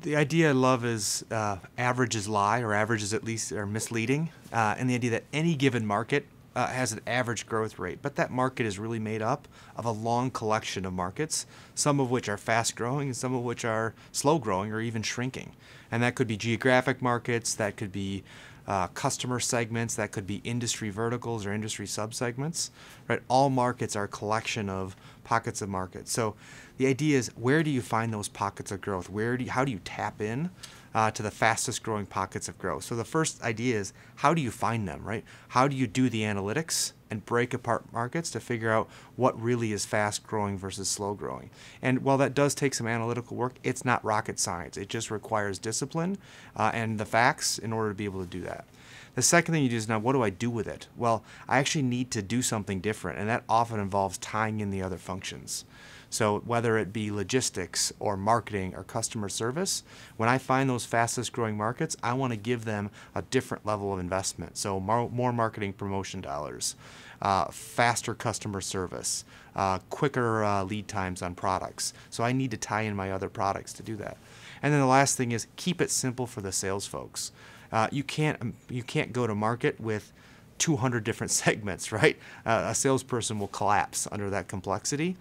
The idea I love is averages lie, or averages at least are misleading, and the idea that any given market has an average growth rate, but that market is really made up of a long collection of markets, some of which are fast growing and some of which are slow growing or even shrinking. And that could be geographic markets, that could be customer segments, that could be industry verticals or industry subsegments, right? All markets are a collection of pockets of markets. So the idea is, where do you find those pockets of growth? How do you tap in to the fastest growing pockets of growth? So the first idea is, how do you find them, right? How do you do the analytics and break apart markets to figure out what really is fast growing versus slow growing? And while that does take some analytical work, it's not rocket science. It just requires discipline and the facts in order to be able to do that. The second thing you do is, now what do I do with it? Well, I actually need to do something different, and that often involves tying in the other functions. So whether it be logistics or marketing or customer service, when I find those fastest growing markets, I want to give them a different level of investment. So more marketing promotion dollars, faster customer service, quicker lead times on products. So I need to tie in my other products to do that. And then the last thing is, keep it simple for the sales folks. You can't go to market with 200 different segments, right? A salesperson will collapse under that complexity.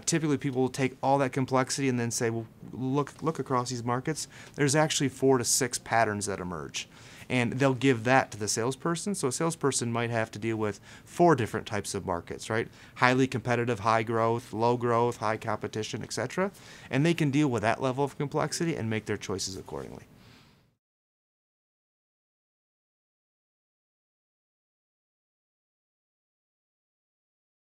Typically, people will take all that complexity and then say, well, look across these markets. There's actually 4 to 6 patterns that emerge. And they'll give that to the salesperson. So a salesperson might have to deal with 4 different types of markets, right? Highly competitive, high growth, low growth, high competition, etc. And they can deal with that level of complexity and make their choices accordingly.